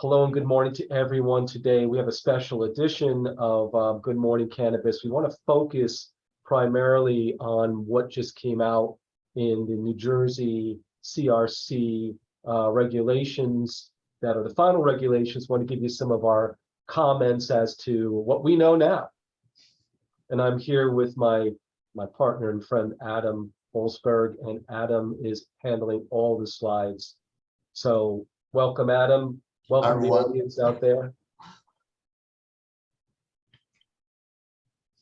Hello and good morning to everyone. Today we have a special edition of Good Morning Cannabis. We want to focus primarily on what just came out in the New Jersey CRC regulations that are the final regulations. I want to give you some of our comments as to what we know now. And I'm here with my partner and friend, Adam Olsberg, and Adam is handling all the slides. So welcome, Adam. Welcome to the audience out there.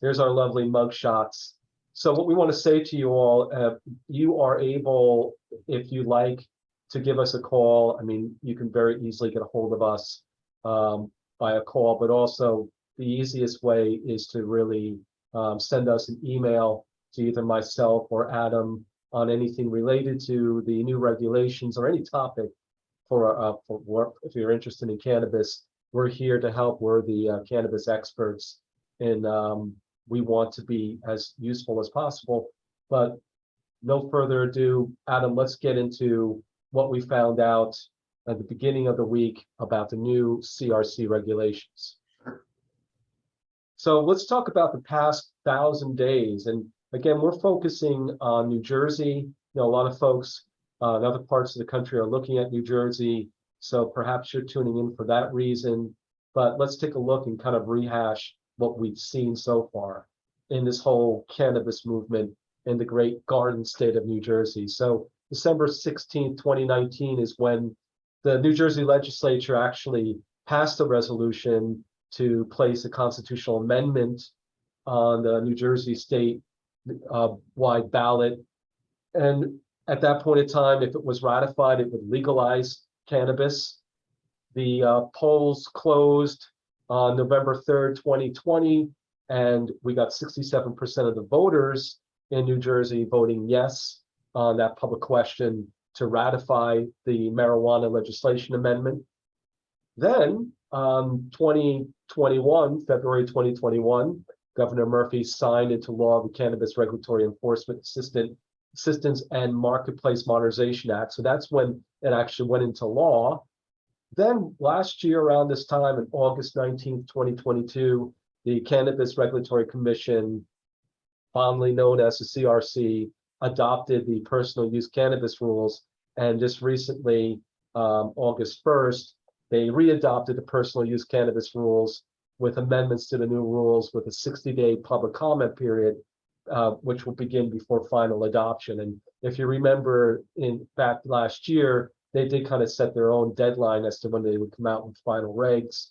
Here's our lovely mug shots. So what we want to say to you all, you are able, if you like, to give us a call. I mean, you can very easily get a hold of us by a call, but also the easiest way is to really send us an email to either myself or Adam on anything related to the new regulations or any topic. For work, if you're interested in cannabis, we're here to help. We're the cannabis experts, and we want to be as useful as possible. But no further ado, Adam, let's get into what we found out at the beginning of the week about the new CRC regulations. So let's talk about the past 1,000 days. And again, we're focusing on New Jersey. You know, a lot of folks in other parts of the country are looking at New Jersey, so perhaps you're tuning in for that reason. But let's take a look and kind of rehash what we've seen so far in this whole cannabis movement in the great garden state of New Jersey. So December 16th, 2019 is when the New Jersey legislature actually passed a resolution to place a constitutional amendment on the New Jersey state wide ballot. And at that point in time, if it was ratified, it would legalize cannabis. The polls closed on November 3rd, 2020, and we got 67% of the voters in New Jersey voting yes on that public question to ratify the marijuana legislation amendment. Then, 2021, February 2021, Governor Murphy signed into law the Cannabis Regulatory Enforcement Assistance and Marketplace Modernization Act. So that's when it actually went into law. Then last year around this time, on August 19th, 2022, the Cannabis Regulatory Commission, fondly known as the CRC, adopted the personal use cannabis rules. And just recently, August 1st, they readopted the personal use cannabis rules with amendments to the new rules with a 60-day public comment period, which will begin before final adoption. And if you remember, in fact, last year, they did kind of set their own deadline as to when they would come out with final regs.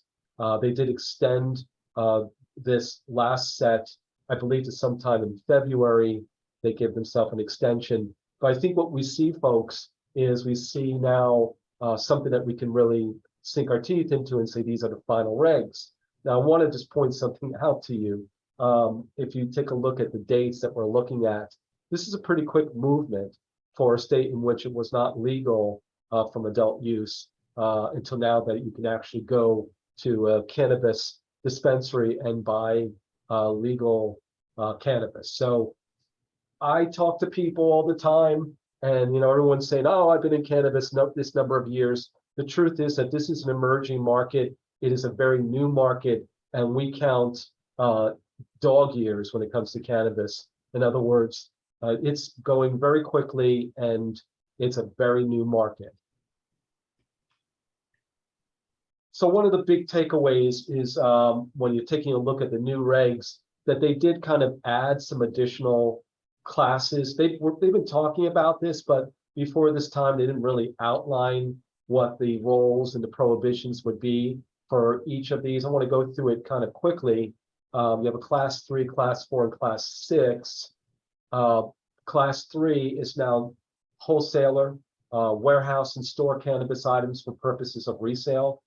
They did extend this last set, I believe, to sometime in February. They gave themselves an extension. But I think what we see, folks, is we see now something that we can really sink our teeth into and say these are the final regs. Now, I want to just point something out to you. If you take a look at the dates that we're looking at, this is a pretty quick movement for a state in which it was not legal from adult use until now that you can actually go to a cannabis dispensary and buy legal cannabis. So I talk to people all the time, and everyone's saying, "Oh, I've been in cannabis this number of years." The truth is that this is an emerging market. It is a very new market, and we count dog years when it comes to cannabis. In other words, it's going very quickly, and it's a very new market. So one of the big takeaways is when you're taking a look at the new regs, that they did kind of add some additional classes. They've been talking about this, but before this time, they didn't really outline what the roles and the prohibitions would be for each of these. I want to go through it kind of quickly. You have a class 3, class 4, and class 6. Class 3 is now wholesaler, warehouse and store cannabis items for purposes of resale.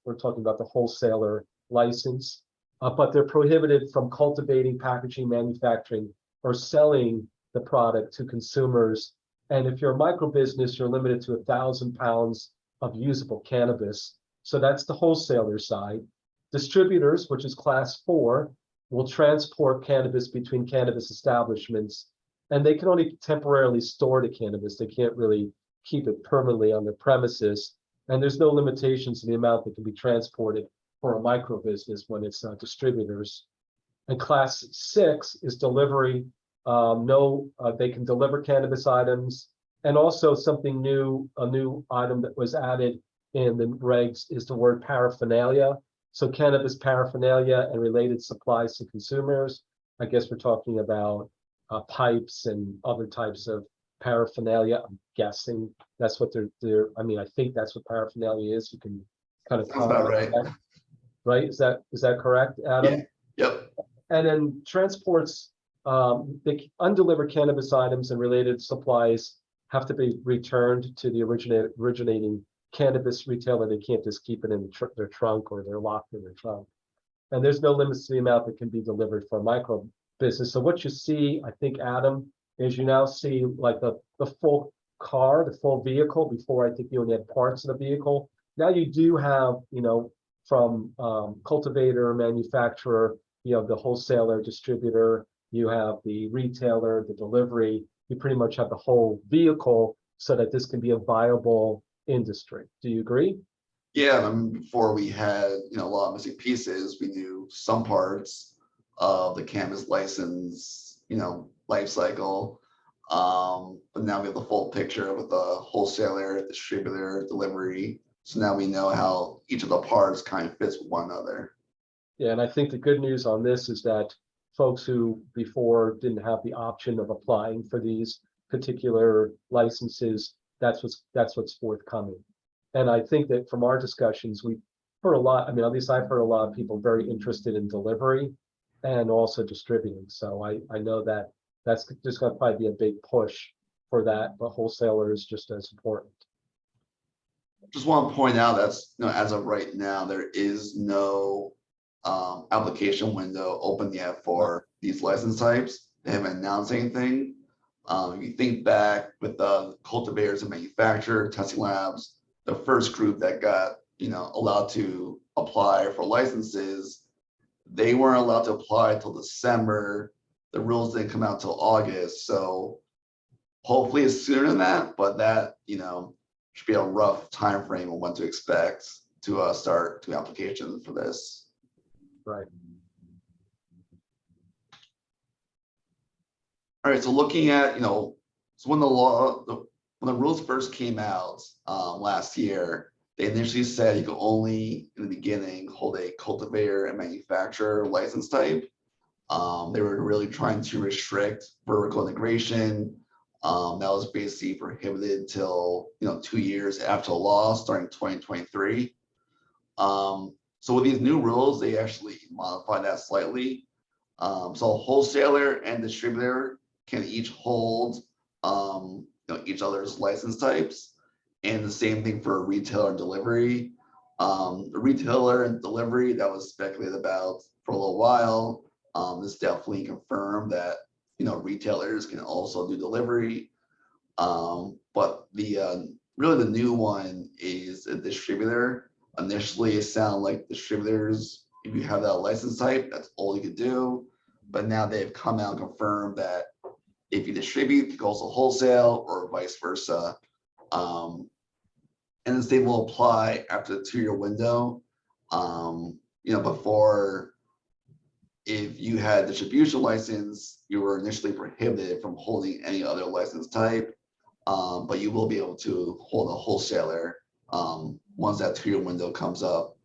We're talking about the wholesaler license, but they're prohibited from cultivating, packaging, manufacturing, or selling the product to consumers. And if you're a micro business, you're limited to 1,000 pounds of usable cannabis. So that's the wholesaler side. Distributors, which is class 4, will transport cannabis between cannabis establishments, and they can only temporarily store the cannabis. They can't really keep it permanently on their premises. And there's no limitations to the amount that can be transported for a micro business when it's distributors. And class 6 is delivery. They can deliver cannabis items. And also something new, a new item that was added in the regs is the word paraphernalia. So cannabis paraphernalia and related supplies to consumers. I guess we're talking about pipes and other types of paraphernalia. I'm guessing that's what they're. I mean, I think that's what paraphernalia is. You can kind of Sounds about right. that, right? Is that correct, Adam? Yeah. Yep. And then transports, the undelivered cannabis items and related supplies have to be returned to the originating cannabis retailer. They can't just keep it in their trunk, or they're locked in their trunk. And there's no limits to the amount that can be delivered for a micro business. So what you see, I think, Adam, is you now see like the full car, the full vehicle. Before, I think you only had parts of the vehicle. Now you do have, from cultivator, manufacturer, the wholesaler, distributor, you have the retailer, the delivery. You pretty much have the whole vehicle so that this can be a viable industry. Do you agree? Yeah, before we had, a lot of missing pieces. We knew some parts of the cannabis license, life cycle. But now we have the full picture with the wholesaler, distributor, delivery. So now we know how each of the parts kind of fits with one another. Yeah, and I think the good news on this is that folks who before didn't have the option of applying for these particular licenses, that's what's forthcoming. And I think that from our discussions, we've heard a lot. I mean, at least I've heard a lot of people very interested in delivery and also distributing. So I know that that's just going to probably be a big push for that, but wholesaler is just as important. Just want to point out that's, as of right now, there is no application window open yet for these license types. They haven't announced anything. If you think back with the cultivators and manufacturer testing labs, the first group that got allowed to apply for licenses, they weren't allowed to apply until December. The rules didn't come out till August. So hopefully it's sooner than that, but that should be a rough time frame of when to expect to start to applications for this. Right. All right, so looking at, so when the rules first came out last year, they initially said you could only, in the beginning, hold a cultivator and manufacturer license type. They were really trying to restrict vertical integration. That was basically prohibited until 2 years after the law, starting 2023. So with these new rules, they actually modified that slightly. So wholesaler and distributor can each hold each other's license types, and the same thing for retailer and delivery. The retailer and delivery that was speculated about for a little while. This definitely confirmed that retailers can also do delivery. But really the new one is a distributor. Initially, it sounded like distributors, if you have that license type, that's all you could do. But now they've come out and confirmed that if you distribute, you can also wholesale or vice versa. And the state will apply after the 2-year window. Before, if you had a distribution license, you were initially prohibited from holding any other license type, but you will be able to hold a wholesaler once that 2-year window comes up,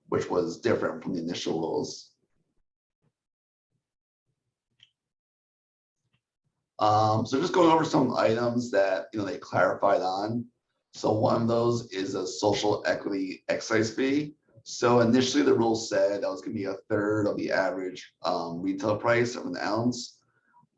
which was different from the initial rules. So just going over some items that they clarified on. So one of those is a social equity excise fee. So initially the rule said that was going to be 1/3 of the average retail price of an ounce.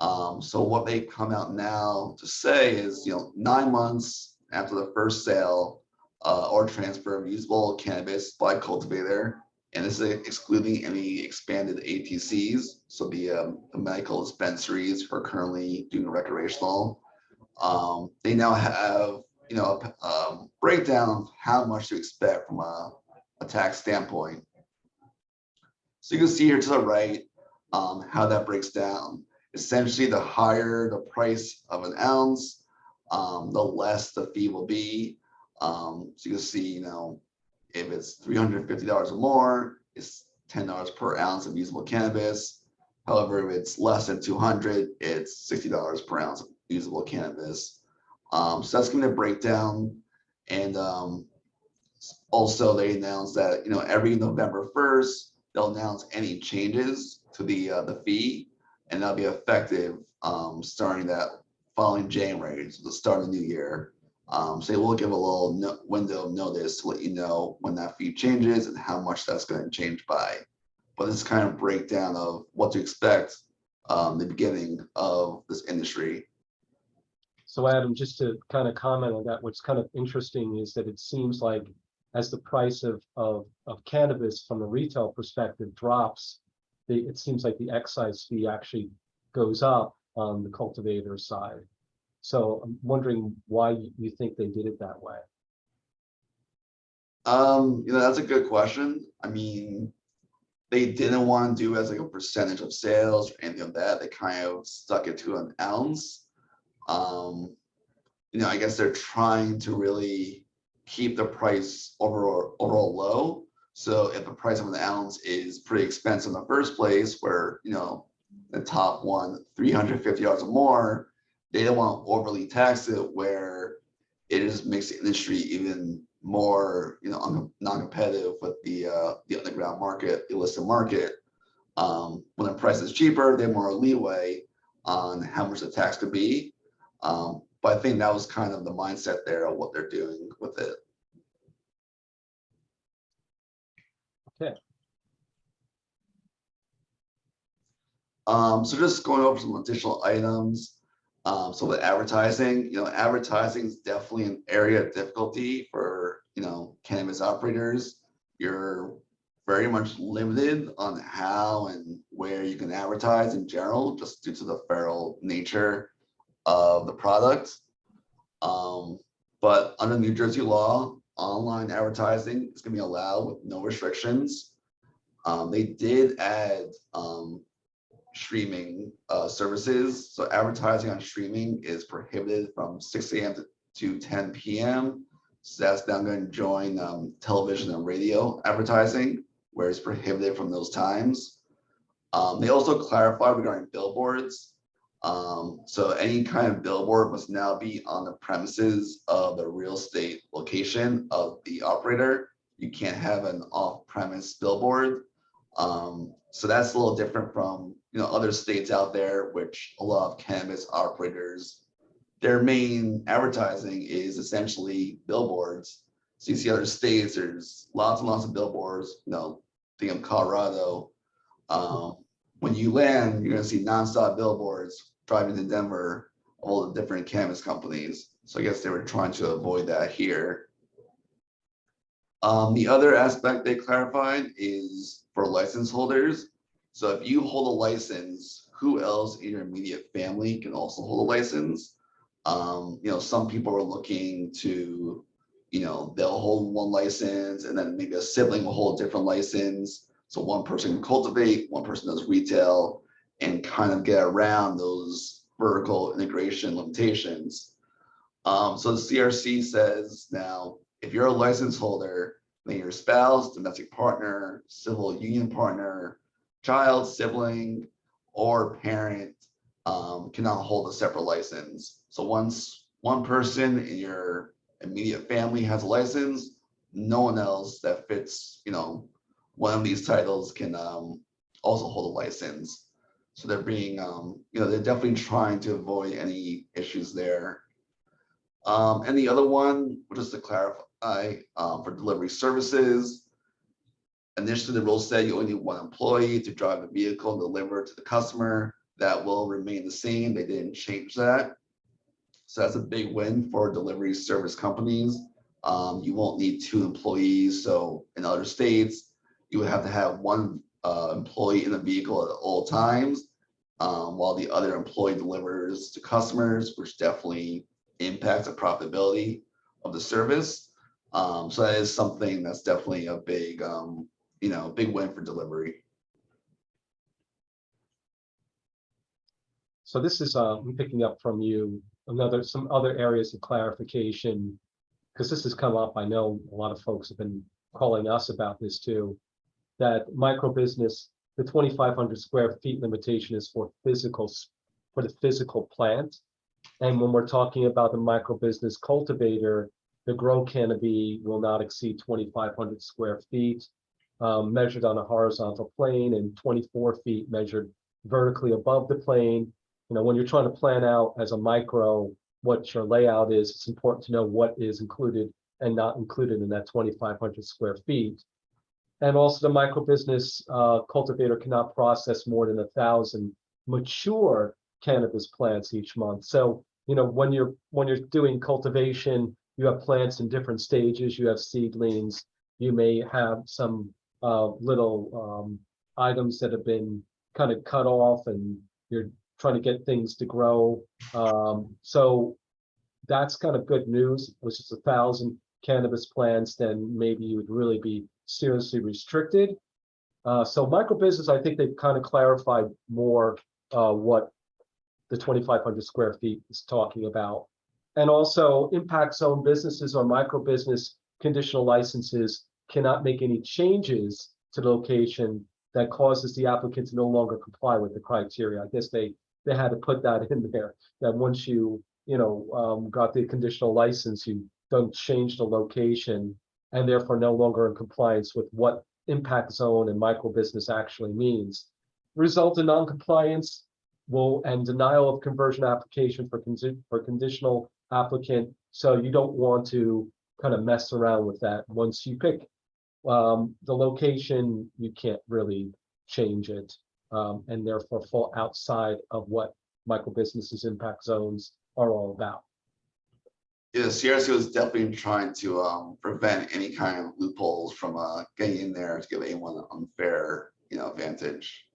So what they come out now to say is 9 months after the first sale or transfer of usable cannabis by cultivator, and this is excluding any expanded ATCs, so the medical dispensaries who are currently doing recreational. They now have a breakdown of how much to expect from a tax standpoint. So you can see here to the right how that breaks down. Essentially, the higher the price of an ounce, the less the fee will be. So you can see, if it's $350 or more, it's $10 per ounce of usable cannabis. However, if it's less than 200, it's $60 per ounce of usable cannabis. So that's going to break down. And also they announced that, every November 1st, they'll announce any changes to the fee, and that'll be effective starting that following January, so the start of the new year. So they will give a little window of notice to let you know when that fee changes and how much that's going to change by. But this kind of breakdown of what to expect the beginning of this industry. So Adam, just to kind of comment on that, what's kind of interesting is that it seems like as the price of cannabis from a retail perspective drops, it seems like the excise fee actually goes up on the cultivator side. So I'm wondering why you think they did it that way. That's a good question. I mean, they didn't want to do as like a percentage of sales or anything like that. They kind of stuck it to an ounce. I guess they're trying to really keep the price overall low. So if the price of an ounce is pretty expensive in the first place, where the top one, $350 or more, they don't want to overly tax it, where it just makes the industry even more, non-competitive with the underground market, the illicit market. When the price is cheaper, they have more leeway on how much the tax could be. But I think that was kind of the mindset there of what they're doing with it. Okay. So just going over some additional items. So with advertising, advertising is definitely an area of difficulty for, cannabis operators. You're very much limited on how and where you can advertise in general, just due to the feral nature of the product. But under New Jersey law, online advertising is going to be allowed with no restrictions. They did add streaming services. So advertising on streaming is prohibited from 6 a.m. to 10 p.m. So that's now going to join television and radio advertising, where it's prohibited from those times. They also clarified regarding billboards. So any kind of billboard must now be on the premises of the real estate location of the operator. You can't have an off-premise billboard. So that's a little different from other states out there, which a lot of cannabis operators, their main advertising is essentially billboards. So you see other states, there's lots and lots of billboards. Think of Colorado. When you land, you're going to see nonstop billboards driving to Denver, all the different cannabis companies. So I guess they were trying to avoid that here. The other aspect they clarified is for license holders. So if you hold a license, who else in your immediate family can also hold a license? Some people are looking to, they'll hold one license and then maybe a sibling will hold a different license. So one person can cultivate, one person does retail, and kind of get around those vertical integration limitations. So the CRC says now, if you're a license holder, then your spouse, domestic partner, civil union partner, child, sibling, or parent cannot hold a separate license. So once one person in your immediate family has a license, no one else that fits, one of these titles can also hold a license. So they're being, they're definitely trying to avoid any issues there. And the other one, just to clarify, for delivery services, initially the rule said you only need one employee to drive the vehicle and deliver to the customer. That will remain the same. They didn't change that. So that's a big win for delivery service companies. You won't need 2 employees. So in other states, you would have to have one employee in the vehicle at all times, while the other employee delivers to customers, which definitely impacts the profitability of the service. So that is something that's definitely a big, big win for delivery. So this is I'm picking up from you some other areas of clarification because this has come up, I know a lot of folks have been calling us about this too, that micro business, the 2,500 square feet limitation is for the physical plant. And when we're talking about the micro business cultivator, the grow canopy will not exceed 2,500 square feet, measured on a horizontal plane, and 24 feet measured vertically above the plane. You know, when you're trying to plan out as a micro what your layout is, it's important to know what is included and not included in that 2,500 square feet. And also the micro business cultivator cannot process more than 1,000 mature cannabis plants each month. So, you know, when you're doing cultivation, you have plants in different stages. You have seedlings. You may have some little items that have been kind of cut off, and you're trying to get things to grow. So that's kind of good news. Which is 1,000 cannabis plants, then maybe you would really be seriously restricted. So micro business, I think they've kind of clarified more what the 2,500 square feet is talking about. And also impact zone businesses or micro business conditional licenses cannot make any changes to the location that causes the applicant to no longer comply with the criteria. I guess they had to put that in there, that once you got the conditional license, you don't change the location and therefore no longer in compliance with what impact zone and micro business actually means. Result in non-compliance and denial of conversion application for conditional applicant. So you don't want to kind of mess around with that. Once you pick the location, you can't really change it, and therefore fall outside of what micro businesses impact zones are all about. Yeah, CRC was definitely trying to prevent any kind of loopholes from getting in there to give anyone an unfair, advantage.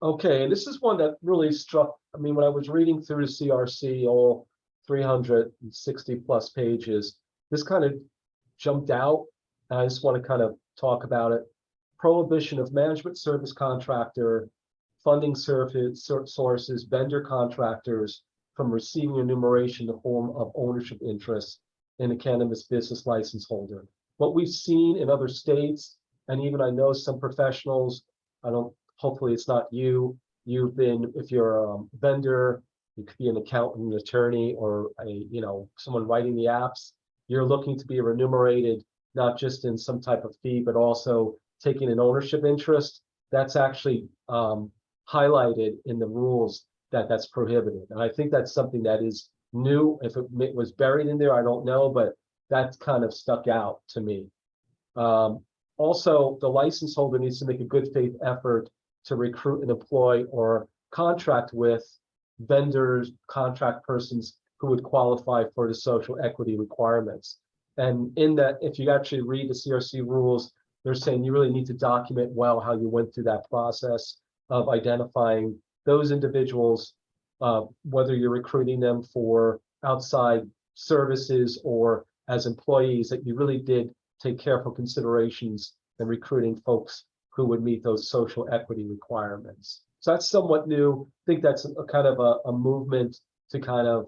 Okay, and this is one that really struck. I mean, when I was reading through the CRC, all 360 plus pages, this kind of jumped out. And I just want to kind of talk about it. Prohibition of management service contractor, funding service sources, vendor contractors from receiving enumeration in the form of ownership interests in a cannabis business license holder. What we've seen in other states, and even I know some professionals, hopefully it's not you, if you're a vendor, you could be an accountant, an attorney, or someone writing the apps, you're looking to be remunerated, not just in some type of fee, but also taking an ownership interest. That's actually highlighted in the rules that's prohibited. And I think that's something that is new. If it was buried in there, I don't know, but that's kind of stuck out to me. Also, the license holder needs to make a good faith effort to recruit and employ or contract with vendors, contract persons who would qualify for the social equity requirements. And in that, if you actually read the CRC rules, they're saying you really need to document well how you went through that process of identifying those individuals, whether you're recruiting them for outside services or as employees, that you really did take careful considerations in recruiting folks who would meet those social equity requirements. So that's somewhat new. I think that's a kind of a movement to kind of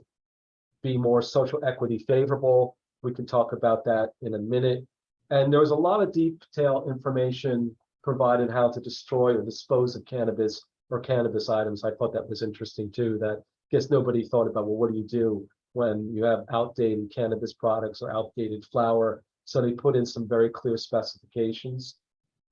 be more social equity favorable. We can talk about that in a minute. And there was a lot of detailed information provided how to destroy or dispose of cannabis or cannabis items. I thought that was interesting too, that I guess nobody thought about, well, what do you do when you have outdated cannabis products or outdated flower? So they put in some very clear specifications.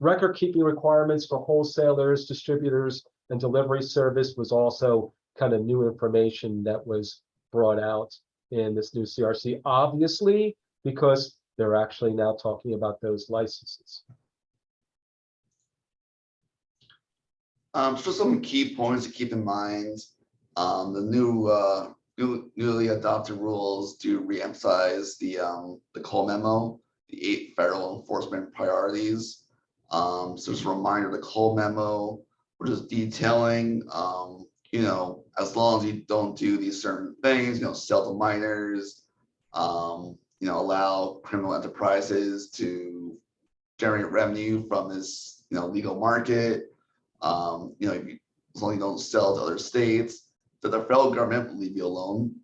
Record keeping requirements for wholesalers, distributors, and delivery service was also kind of new information that was brought out in this new CRC, obviously, because they're actually now talking about those licenses. So some key points to keep in mind. The newly adopted rules do re-emphasize the Cole memo, the 8 federal enforcement priorities. So just a reminder, the Cole memo, we're just detailing, as long as you don't do these certain things, sell to minors, allow criminal enterprises to generate revenue from this, legal market. As long as you don't sell to other states, that the federal government will leave you alone.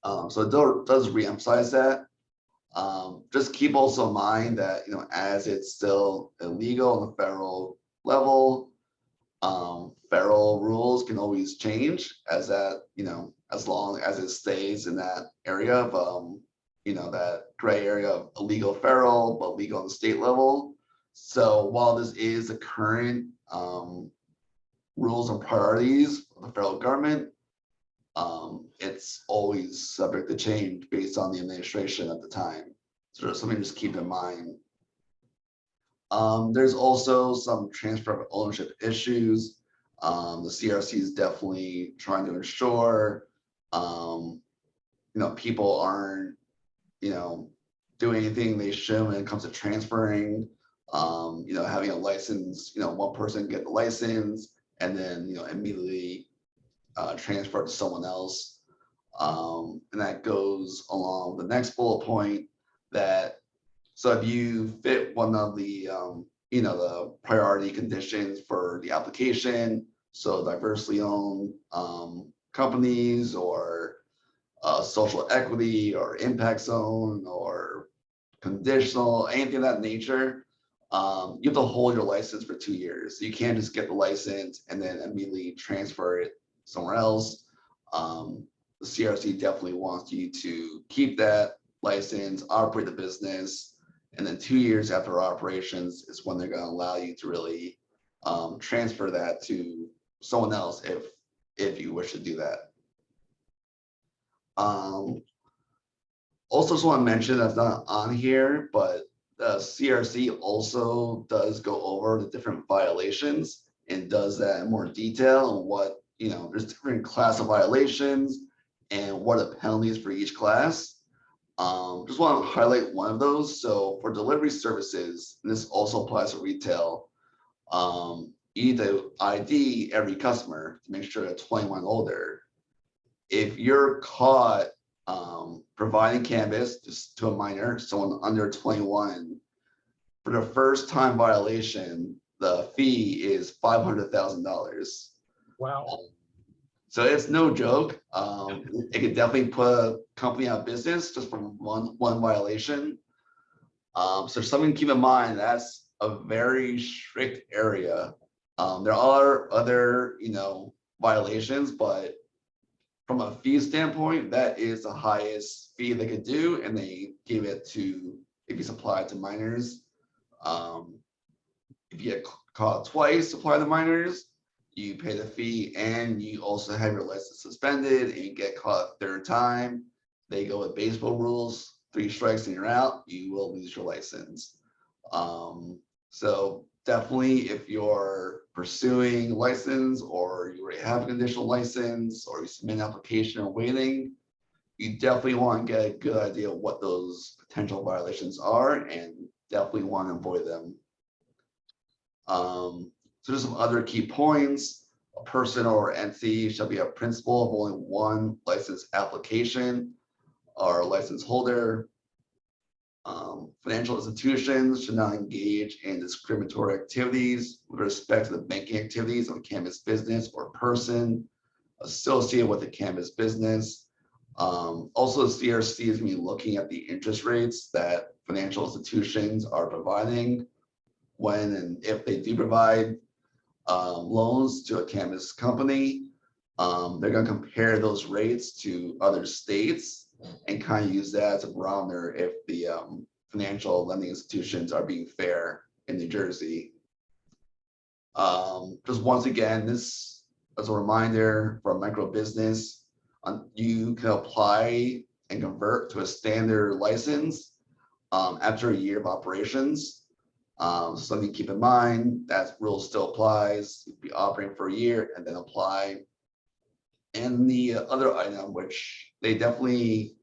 So it does reemphasize that. Just keep also in mind that, as it's still illegal on the federal level, federal rules can always change as that, as long as it stays in that area of, that gray area of illegal federal, but legal on the state level. So while this is the current rules and priorities of the federal government, it's always subject to change based on the administration at the time. So there's something to just keep in mind. There's also some transfer of ownership issues. The CRC is definitely trying to ensure, people aren't, doing anything they should when it comes to transferring, having a license, one person get the license and then, immediately transfer to someone else. And that goes along the next bullet point that, so if you fit one of the, the priority conditions for the application, so diversely owned companies or social equity or impact zone or conditional, anything of that nature, you have to hold your license for 2 years. You can't just get the license and then immediately transfer it somewhere else. The CRC definitely wants you to keep that license, operate the business, and then 2 years after operations is when they're going to allow you to really transfer that to someone else if you wish to do that. Also just want to mention that's not on here, but the CRC also does go over the different violations and does that in more detail and what, there's different class of violations and what are the penalties for each class. Just want to highlight one of those. So for delivery services, and this also applies to retail, you need to ID every customer to make sure they're 21 and older. If you're caught providing cannabis just to a minor, someone under 21, for the first time violation, the fee is $500,000. Wow. So it's no joke. It could definitely put a company out of business just from one violation. So something to keep in mind, that's a very strict area. There are other, violations, but from a fee standpoint, that is the highest fee they could do, and they give it to, if you supply it to minors. If you get caught twice supply to minors, you pay the fee, and you also have your license suspended, and you get caught a third time. They go with baseball rules, 3 strikes and you're out, you will lose your license. So definitely, if you're pursuing a license or you already have a conditional license or you submit an application or waiting, you definitely want to get a good idea of what those potential violations are and definitely want to avoid them. So there's some other key points. A person or entity shall be a principal of only one license application or a license holder. Financial institutions should not engage in discriminatory activities with respect to the banking activities of a cannabis business or person associated with the cannabis business. Also, the CRC is going to be looking at the interest rates that financial institutions are providing when and if they do provide loans to a cannabis company. They're going to compare those rates to other states and kind of use that as a barometer if the financial lending institutions are being fair in New Jersey. Just once again, this as a reminder for a micro business, you can apply and convert to a standard license after a year of operations. Something to keep in mind, that rule still applies. You'd be operating for a year and then apply. And the other item, which they definitely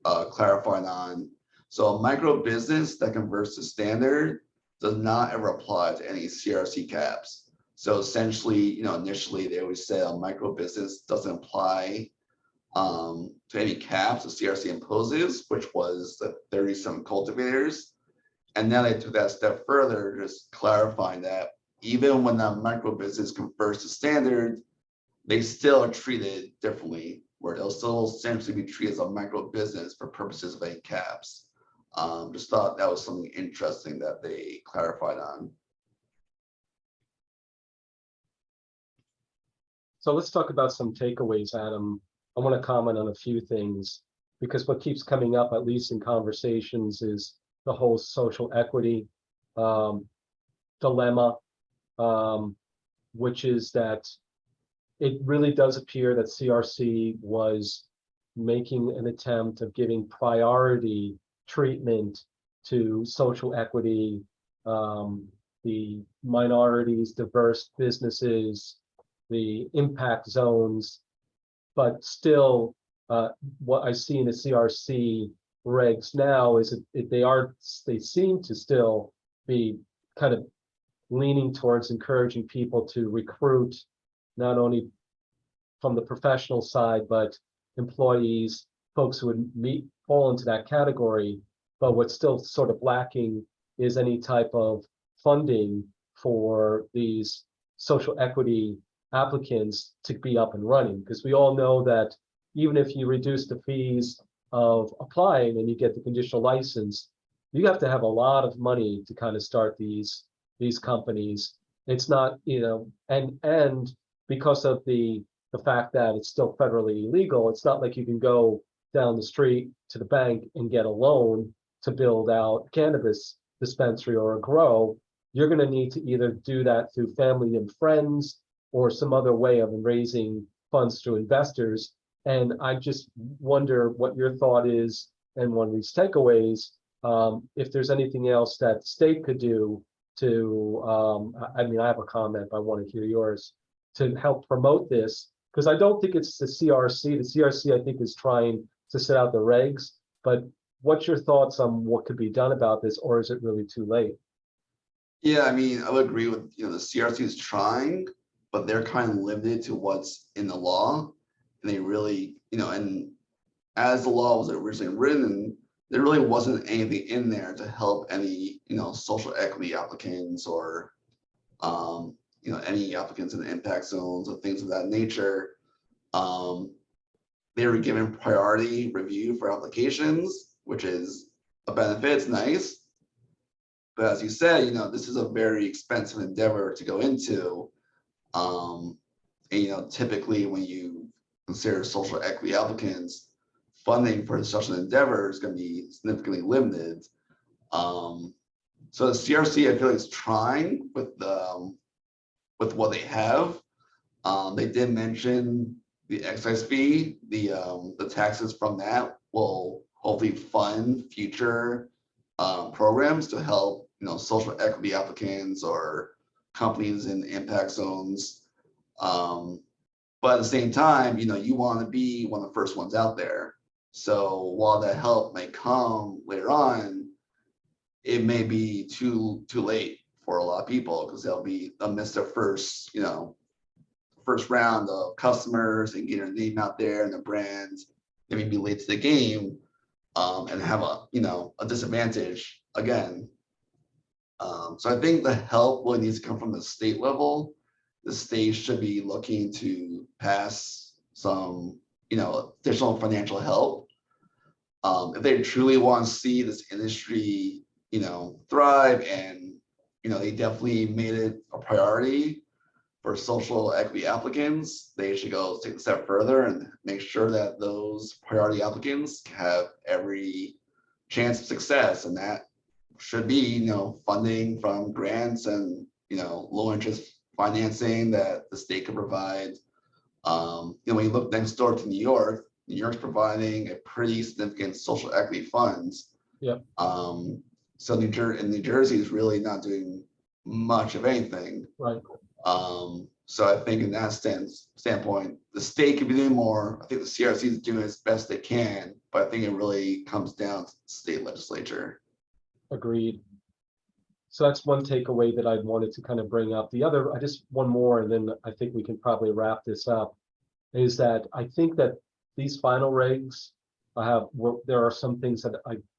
clarified on, so a micro business that converts to standard does not ever apply to any CRC caps. So essentially, initially they always said a micro business doesn't apply to any caps the CRC imposes, which was the 37 cultivators. And now they took that step further, just clarifying that even when that micro business converts to standard, they still are treated differently where they'll still essentially be treated as a micro business for purposes of any caps. Just thought that was something interesting that they clarified on. So let's talk about some takeaways, Adam. I want to comment on a few things because what keeps coming up, at least in conversations, is the whole social equity dilemma, which is that it really does appear that CRC was making an attempt of giving priority treatment to social equity, the minorities, diverse businesses, the impact zones, but still, what I see in the CRC regs now is they seem to still be kind of leaning towards encouraging people to recruit not only from the professional side, but employees, folks who would fall into that category. But what's still sort of lacking is any type of funding for these social equity applicants to be up and running, because we all know that even if you reduce the fees of applying and you get the conditional license, you have to have a lot of money to kind of start these companies. It's not, and because of the fact that it's still federally illegal, it's not like you can go down the street to the bank and get a loan to build out a cannabis dispensary or a grow. You're going to need to either do that through family and friends or some other way of raising funds through investors. And I just wonder what your thought is, and one of these takeaways, if there's anything else that the state could do to, I have a comment, but I want to hear yours, to help promote this, because I don't think it's the CRC. The CRC, I think, is trying to set out the regs, but what's your thoughts on what could be done about this, or is it really too late? Yeah, I would agree with, the CRC is trying, but they're kind of limited to what's in the law. And they really, and as the law was originally written, there really wasn't anything in there to help any, social equity applicants or, any applicants in the impact zones or things of that nature. They were given priority review for applications, which is a benefit, it's nice. But as you said, this is a very expensive endeavor to go into. And, typically when you consider social equity applicants, funding for such an endeavor is going to be significantly limited. So the CRC, I feel like, is trying with what they have. They did mention the excise fee, the taxes from that will hopefully fund future programs to help, social equity applicants or companies in impact zones. But at the same time, you want to be one of the first ones out there. So while that help may come later on, it may be too late for a lot of people, because they'll miss their first round of customers and get their name out there and the brands. They may be late to the game and have a disadvantage again. So I think the help really needs to come from the state level. The state should be looking to pass some, additional financial help. If they truly want to see this industry, thrive, and, they definitely made it a priority for social equity applicants, they should go take a step further and make sure that those priority applicants have every chance of success. And that should be, funding from grants and, low interest financing that the state can provide. When you look next door to New York's providing a pretty significant social equity funds. Yep. So New Jersey is really not doing much of anything. Right. So I think in that standpoint, the state could be doing more. I think the CRC is doing as best they can, but I think it really comes down to the state legislature. Agreed. So that's one takeaway that I wanted to kind of bring up. The other, one more, and then I think we can probably wrap this up, is that I think that these final regs, there are some things that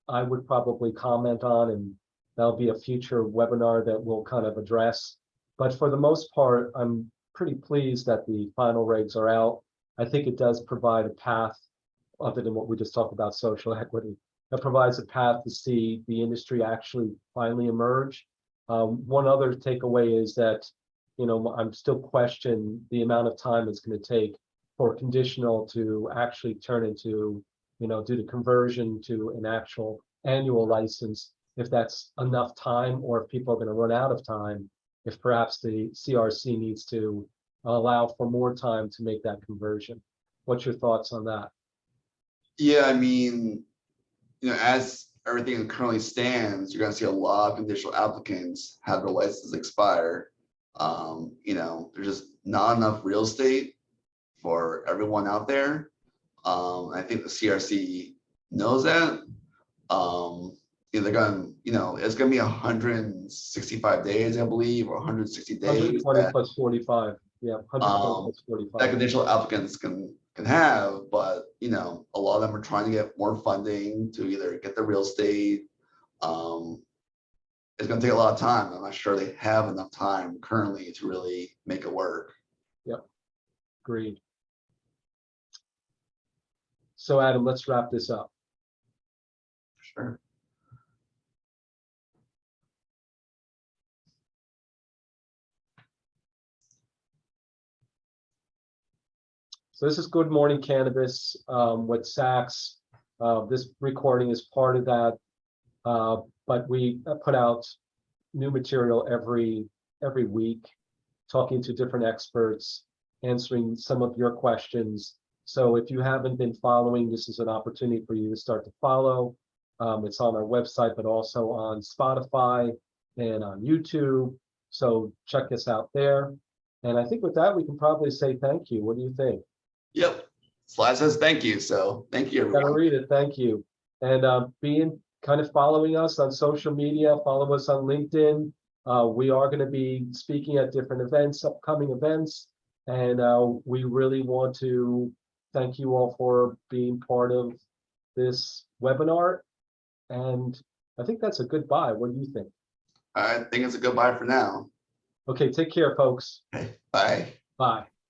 I would probably comment on, and that'll be a future webinar that we'll kind of address. But for the most part, I'm pretty pleased that the final regs are out. I think it does provide a path, other than what we just talked about, social equity. It provides a path to see the industry actually finally emerge. One other takeaway is that, I'm still questioning the amount of time it's going to take for conditional to actually turn into, do the conversion to an actual annual license, if that's enough time, or if people are going to run out of time, if perhaps the CRC needs to allow for more time to make that conversion. What's your thoughts on that? Yeah, I mean, as everything currently stands, you're gonna see a lot of conditional applicants have their licenses expire. There's just not enough real estate for everyone out there. I think the CRC knows that. They're going, it's gonna be 165 days, I believe, or 160 days 120 that, plus 45. Yeah, 120 plus that 45. conditional applicants can have, but a lot of them are trying to get more funding to either get the real estate. It's going to take a lot of time. I'm not sure they have enough time currently to really make it work. Yep, agreed. So Adam, let's wrap this up. Sure. So this is Good Morning Cannabis with Saks. This recording is part of that, but we put out new material every week, talking to different experts, answering some of your questions. So if you haven't been following, this is an opportunity for you to start to follow. It's on our website, but also on Spotify and on YouTube. So check us out there. And I think with that, we can probably say thank you. What do you think? Yep. Slide says thank you. So thank you, everyone. Gotta read it. Thank you. And being kind of following us on social media, follow us on LinkedIn. We are going to be speaking at different events, upcoming events. And we really want to thank you all for being part of this webinar. And I think that's a goodbye. What do you think? I think it's a goodbye for now. Okay, take care, folks. Okay, bye. Bye.